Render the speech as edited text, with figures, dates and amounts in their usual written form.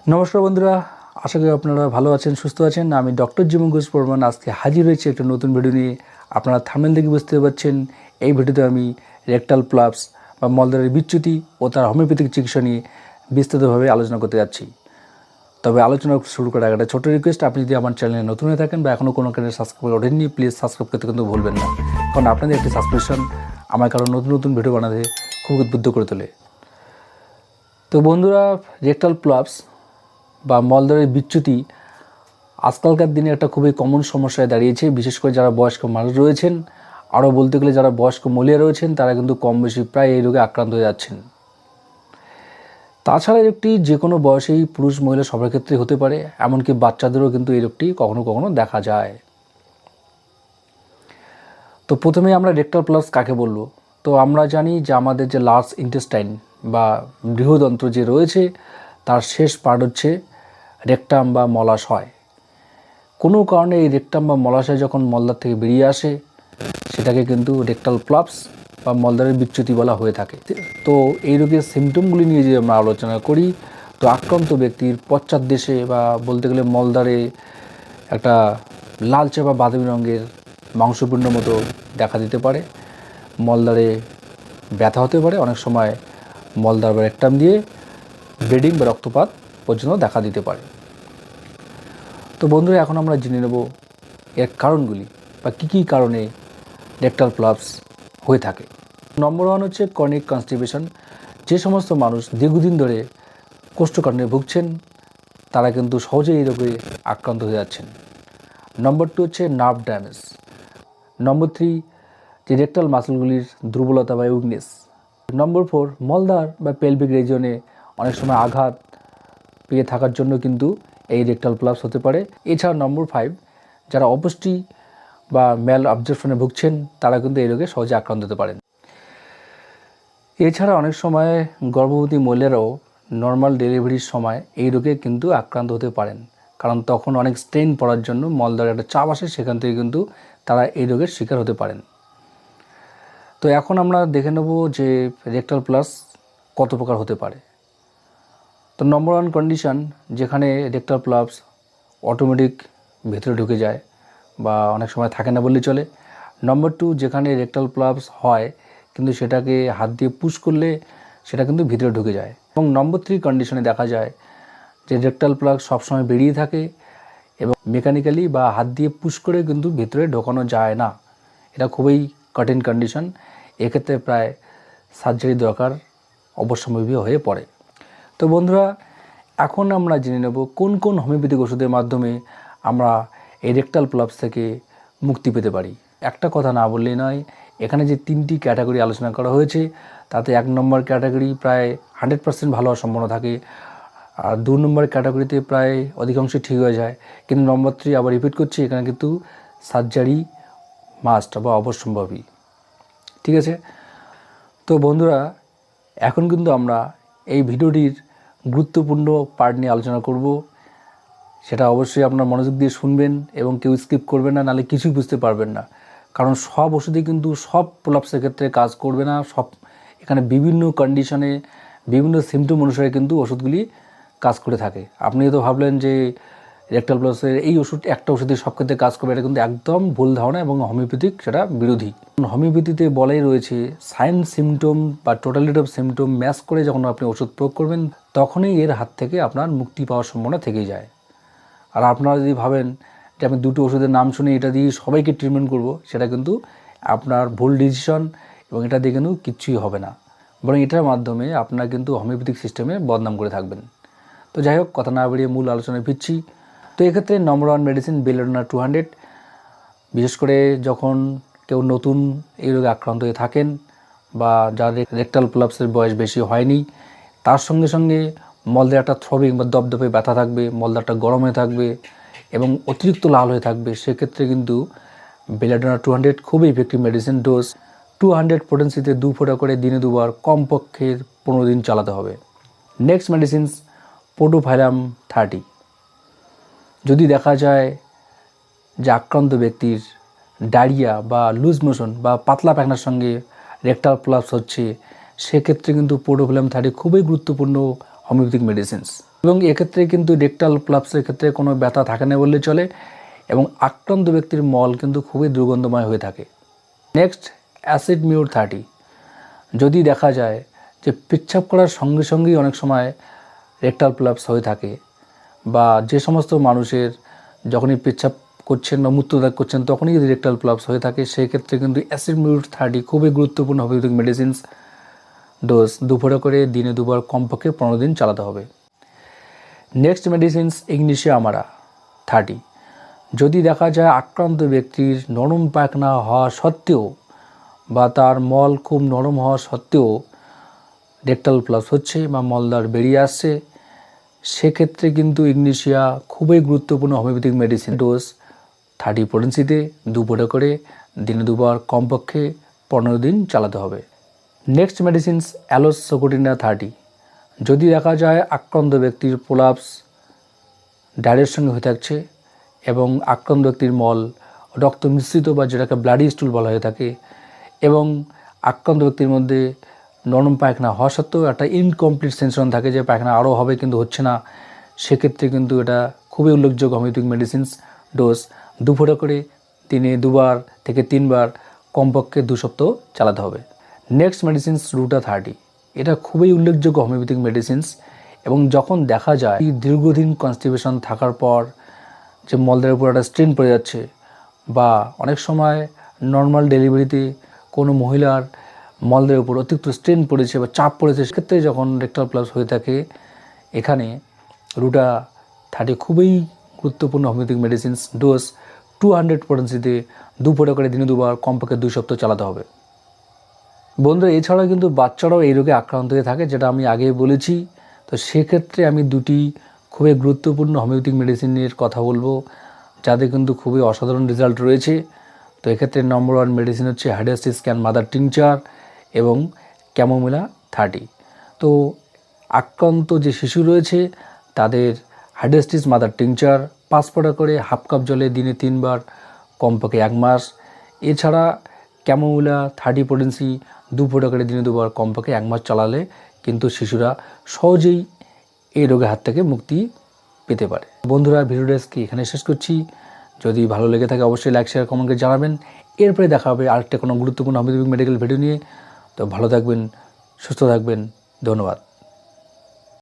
নমস্কার বন্ধুরা, আশা করি আপনারা ভালো আছেন, সুস্থ আছেন। আমি ডক্টর জীবন ঘোষ পরমান আজকে হাজির হয়েছি একটা নতুন ভিডিও নিয়ে। আপনারা থাম্বনেল দেখে বুঝতে পারছেন এই ভিডিওতে আমি রেকটাল প্লাপস বা মলদ্বারের বিচ্যুতি ও তার হোমিওপ্যাথিক চিকিৎসা নিয়ে বিস্তারিতভাবে আলোচনা করতে যাচ্ছি। তবে আলোচনা শুরু করার আগে একটা ছোটো রিকোয়েস্ট, আপনি যদি আমার চ্যানেলে নতুন হয়ে থাকেন বা এখনও কোনো কারণে সাবস্ক্রাইব করে ওঠেননি, প্লিজ সাবস্ক্রাইব করতে কিন্তু ভুলবেন না, কারণ আপনাদের একটি সাবস্ক্রিপশন আমার কারণ নতুন নতুন ভিডিও বানাতে খুব উদ্বুদ্ধ করে তোলে। তো বন্ধুরা, রেকটাল প্লাপস বা মলদ্বারের বিচ্যুতি আজকালকার দিনে একটা খুবই কমন সমস্যায় দাঁড়িয়েছে। বিশেষ করে যারা বয়স্ক মানুষ রয়েছেন, আরও বলতে গেলে যারা বয়স্ক মহিলা রয়েছেন, তারা কিন্তু কম বেশি প্রায় এই রোগে আক্রান্ত হয়ে যাচ্ছেন। তাছাড়া এই রোগটি যে কোনো বয়সেই পুরুষ মহিলা সবার ক্ষেত্রে হতে পারে, এমনকি বাচ্চাদেরও কিন্তু এই রোগটি কখনো কখনো দেখা যায়। তো প্রথমে আমরা রেকটাল প্লাপস কাকে বলবো। তো আমরা জানি যে আমাদের যে লার্জ ইন্টেস্টাইন বা বৃহদন্ত্র যে রয়েছে, তার শেষ পার্ট হচ্ছে রেকটাম বা মলাশয়। কোনো কারণে এই রেকটাম বা মলাশয় যখন মলদ্বার থেকে বেরিয়ে আসে, সেটাকে কিন্তু রেকটাল প্লাপস বা মলদ্বারের বিচ্যুতি বলা হয়ে থাকে। তো এই রোগের সিমটমগুলি নিয়ে যদি আমরা আলোচনা করি, তো আক্রান্ত ব্যক্তির পশ্চাৎদেশে বা বলতে গেলে মলদ্বারে একটা লালচে বা বাদামি রঙের মাংসপিণ্ড মতো দেখা দিতে পারে। মলদ্বারে ব্যথা হতে পারে, অনেক সময় মলদ্বার বা রেকটাম দিয়ে ব্লিডিং বা রক্তপাত পর্যন্ত দেখা দিতে পারে। তো বন্ধুরা, এখন আমরা জেনে নেব এর কারণগুলি বা কী কারণে রেকটাল প্লাপস হয়ে থাকে। নম্বর 1 হচ্ছে ক্রনিক কনস্টিপেশন। যে সমস্ত মানুষ দীর্ঘদিন ধরে কোষ্ঠকাঠিন্যে ভুগছেন, তারা কিন্তু সহজেই এই রোগে আক্রান্ত হয়ে যাচ্ছেন। নম্বর 2 হচ্ছে নার্ভ ড্যামেজ। নম্বর 3 যে রেকটাল মাসলগুলির দুর্বলতা বা উইকনেস। নম্বর 4 মলদ্বার বা পেলভিক রিজিয়নে অনেক সময় আঘাত পেয়ে থাকার জন্য কিন্তু এই রেকটাল প্লাপস হতে পারে। এছাড়া নম্বর 5 যারা অপুষ্টি বা ম্যাল অবজর্পশনে ভুগছেন, তারা কিন্তু এই রোগে সহজে আক্রান্ত হতে পারেন। এছাড়া অনেক সময় গর্ভবতী মহিলারাও নর্মাল ডেলিভারির সময় এই রোগে কিন্তু আক্রান্ত হতে পারেন, কারণ তখন অনেক স্ট্রেন পড়ার জন্য মলদ্বারে একটা চাপ আসে, সেখান থেকে কিন্তু তারা এই রোগের শিকার হতে পারেন। তো এখন আমরা দেখে নেব যে রেকটাল প্লাপস কত প্রকার হতে পারে। তো নম্বর 1 কন্ডিশন, যেখানে রেকটাল প্লাপস অটোমেটিক ভেতরে ঢুকে যায় বা অনেক সময় থাকে না বললেই চলে। নম্বর 2 যেখানে রেকটাল প্লাপস হয় কিন্তু সেটাকে হাত দিয়ে পুশ করলে সেটা কিন্তু ভিতরে ঢুকে যায়। এবং নম্বর 3 কন্ডিশনে দেখা যায় যে রেকটাল প্লাপস সবসময় বেরিয়ে থাকে এবং মেকানিক্যালি বা হাত দিয়ে পুশ করে কিন্তু ভিতরে ঢোকানো যায় না। এটা খুবই কঠিন কন্ডিশন, এক্ষেত্রে প্রায় সার্জারি দরকার অবশ্যম্ভাবী হয়ে পড়ে। তো বন্ধুরা, এখন আমরা জেনে নেব কোন কোন হোমিওপ্যাথিক ওষুধের মাধ্যমে আমরা এই রেকটাল প্লাপস থেকে মুক্তি পেতে পারি। একটা কথা না বললেই নয়, এখানে যে 3টি ক্যাটাগরি আলোচনা করা হয়েছে, তাতে 1 নম্বর ক্যাটাগরি প্রায় 100% ভালো হওয়ার সম্ভাবনা থাকে, আর 2 নম্বর ক্যাটাগরিতে প্রায় অধিকাংশই ঠিক হয়ে যায়। কিন্তু নম্বর 3 আবার রিপিট করছি, এখানে কিন্তু সার্জারি মাস্ট বা অবশ্যম্ভাবী। ঠিক আছে। তো বন্ধুরা, এখন কিন্তু আমরা এই ভিডিওটির গুরুত্বপূর্ণ পার্ট নিয়ে আলোচনা করব। সেটা অবশ্যই আপনার মনোযোগ দিয়ে শুনবেন এবং কেউ স্কিপ করবেন না, নাহলে কিছুই বুঝতে পারবেন না। কারণ সব ওষুধই কিন্তু সব প্রলাপসের ক্ষেত্রে কাজ করবে না। এখানে বিভিন্ন কন্ডিশনে বিভিন্ন সিমটম অনুসারে কিন্তু ওষুধগুলি কাজ করে থাকে। আপনি তো ভাবলেন যে রেকটাল প্লাপসের এই ওষুধ একটা ওষুধের সব ক্ষেত্রে কাজ করবে, এটা কিন্তু একদম ভুল ধারণা এবং হোমিওপ্যাথিক সেটা বিরোধী। হোমিওপ্যাথিতে বলাই রয়েছে সাইন সিমটম বা টোটালিটি অফ সিমটম ম্যাচ করে যখন আপনি ওষুধ প্রয়োগ করবেন, তখনই এর হাত থেকে আপনার মুক্তি পাওয়ার সম্ভাবনা থেকেই যায়। আর আপনারা যদি ভাবেন যে আমি দুটো ওষুধের নাম শুনে এটা দিয়ে সবাইকে ট্রিটমেন্ট করব, সেটা কিন্তু আপনার ভুল ডিসিশন এবং এটা দিয়ে কিন্তু কিচ্ছুই হবে না, বরং এটার মাধ্যমে আপনার কিন্তু হোমিওপ্যাথিক সিস্টেমে বদনাম করে থাকবেন। তো যাই হোক, কথা না বেরিয়ে মূল আলোচনায় ফিরছি। তো এক্ষেত্রে নম্বর 1 মেডিসিন বেলেডোনা 200। বিশেষ করে যখন কেউ নতুন এই রোগে আক্রান্ত হয়ে থাকেন বা যার রেকটাল প্লাপসের বয়স বেশি হয়নি, তার সঙ্গে সঙ্গে মলদ্বারে একটা থ্রবিং বা দপদপে ব্যথা থাকবে, মলদ্বারটা গরম হয়ে থাকবে এবং অতিরিক্ত লাল হয়ে থাকবে, সেক্ষেত্রে কিন্তু বেলেডোনা 200 খুবই ইফেক্টিভ মেডিসিন। ডোজ 200 পোটেন্সিতে 2 ফোঁটা করে দিনে 2 বার কমপক্ষে 15 দিন চালাতে হবে। নেক্সট মেডিসিনস পোটোফাইরাম 30। যদি দেখা যায় যে আক্রান্ত ব্যক্তির ডায়রিয়া বা লুজ মোশন বা পাতলা পায়খানার সঙ্গে রেকটাল প্লাপস হচ্ছে, সেক্ষেত্রে কিন্তু পোটোফাইরাম 30 খুবই গুরুত্বপূর্ণ হোমিওপ্যাথিক মেডিসিনস। এবং এক্ষেত্রে কিন্তু রেকটাল প্লাপসের ক্ষেত্রে কোনো ব্যথা থাকে না বললে চলে এবং আক্রান্ত ব্যক্তির মল কিন্তু খুবই দুর্গন্ধময় হয়ে থাকে। Next, acid Muir 30। যদি দেখা যায় যে পেচ্ছাপ করার সঙ্গে সঙ্গেই অনেক সময় রেকটাল প্লাপস হয়ে থাকে, বা যে সমস্ত মানুষের যখনই পেচ্ছাপ করছেন বা মূত্রত্যাগ করছেন তখনই যদি রেকটাল প্লাপস হয়ে থাকে, সেই ক্ষেত্রে কিন্তু অ্যাসিড মিউর 30 খুবই গুরুত্বপূর্ণ হোমিওপ্যাথিক মেডিসিনস ডোজ দুপুরে করে দিনে দুবার কমপক্ষে 15 দিন চালাতে হবে। নেক্সট মেডিসিনস ইগনিশিয়া আমারা 30। যদি দেখা যায় আক্রান্ত ব্যক্তির নরম পায়খানা হওয়া সত্ত্বেও বা তার মল খুব নরম হওয়া সত্ত্বেও রেকটাল প্লাপস হচ্ছে বা মলদার বেরিয়ে আসছে, সেক্ষেত্রে কিন্তু ইগনিশিয়া খুবই গুরুত্বপূর্ণ হোমিওপ্যাথিক মেডিসিন ডোজ 30 পোটেন্সিতে দুপুরে করে দিনে দুবার কমপক্ষে 15 দিন চালাতে হবে। নেক্সট মেডিসিনস অ্যালোসোকোটিনা 30। যদি দেখা যায় আক্রান্ত ব্যক্তির প্রোলাপস ডায়রিয়ার সঙ্গে হয়ে থাকছে এবং আক্রান্ত ব্যক্তির মল রক্ত মিশ্রিত বা যেটাকে ব্লাডি স্টুল বলা হয়ে থাকে, এবং আক্রান্ত ব্যক্তির মধ্যে নরম পায়খানা হওয়া সত্ত্বেও একটা ইনকমপ্লিট সেন্সেশন থাকে যে পায়খানা আরও হবে কিন্তু হচ্ছে না, সেক্ষেত্রে কিন্তু এটা খুবই উল্লেখযোগ্য হোমিওপ্যাথিক মেডিসিনস ডোজ দুপুরে করে দিনে 2বার থেকে 3বার কমপক্ষে 2 সপ্তাহ চালাতে হবে। Next medicines Ruta 30। এটা খুবই উল্লেখযোগ্য হোমিওপ্যাথিক মেডিসিনস, এবং যখন দেখা যায় দীর্ঘদিন কনস্টিপেশন থাকার পর যে মলদ্বারের উপর একটা স্ট্রেন পড়ে যাচ্ছে, বা অনেক সময় নর্মাল ডেলিভারিতে কোনো মহিলার মলদ্বারের উপর অতিরিক্ত স্ট্রেন পড়েছে বা চাপ পড়েছে, সেক্ষেত্রে যখন রেকটাল প্লাপস হয়ে থাকে, এখানে রুটা 30 খুবই গুরুত্বপূর্ণ হোমিওপ্যাথিক মেডিসিনস ডোজ 200 পোটেন্সিতে দুপুরে করে দিনে 2বার কমপক্ষে 2 সপ্তাহ চালাতে হবে। বন্ধুরা, এছাড়াও কিন্তু বাচ্চারাও এই রোগে আক্রান্ত হয়ে থাকে, যেটা আমি আগেই বলেছি। তো সেক্ষেত্রে আমি দুটি খুবই গুরুত্বপূর্ণ হোমিওপ্যাথিক মেডিসিনের কথা বলবো, যাদের কিন্তু খুবই অসাধারণ রেজাল্ট রয়েছে। তো এক্ষেত্রে নম্বর 1 মেডিসিন হচ্ছে হাইড্রাস্টিস ক্যান মাদার টিংচার এবং ক্যামোমিলা 30। তো আক্রান্ত যে শিশু রয়েছে তাদের হাইড্রাস্টিস মাদার টিংচার 5 ফোঁটা করে হাফ কাপ জলে দিনে 3বার কমপক্ষে 1 মাস। এছাড়া ক্যামোমিলা 30 পোটেন্সি 2 ফোঁটা করে দিনে 2বার কমপক্ষে 1 মাস চালালে কিন্তু শিশুরা সহজেই এই রোগের হাত থেকে মুক্তি পেতে পারে। বন্ধুরা, ভিডিওটা এখানে শেষ করছি। যদি ভালো লেগে থাকে অবশ্যই লাইক, শেয়ার, কমেন্ট করে জানাবেন। এরপরে দেখা হবে আরেকটা কোনো গুরুত্বপূর্ণ হোমিওপ্যাথিক মেডিকেল ভিডিও নিয়ে। তো ভালো থাকবেন, সুস্থ থাকবেন, ধন্যবাদ।